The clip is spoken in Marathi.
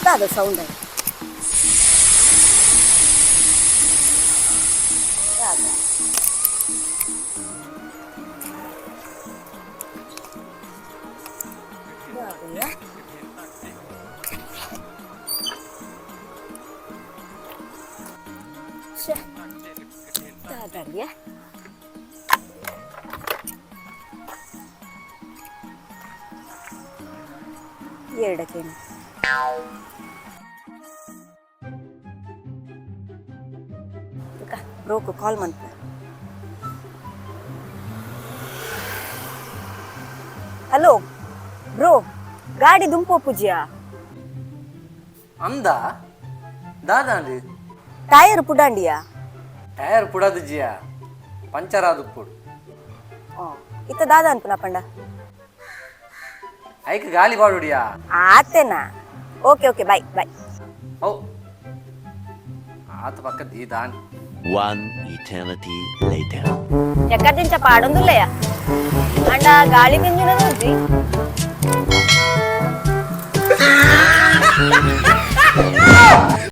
दादा साऊंड आहे दादा येडकेन ब्रोको कॉल म्हणतो हॅलो ब्रो गाडी दुंपो पूजिया अंदा दादा टायर पुडांडिया टायर पुडाद जिया पंचर आदु पुड इथ दादा अनपुना पंडा ऐक गाली बाडुडिया आतेना ओके ओके बाय बाय ओ आत पक्क दी दान One eternity later. ఎక్కడి నుంచి పాడుందిలేయా అండ్ గాలి పింజున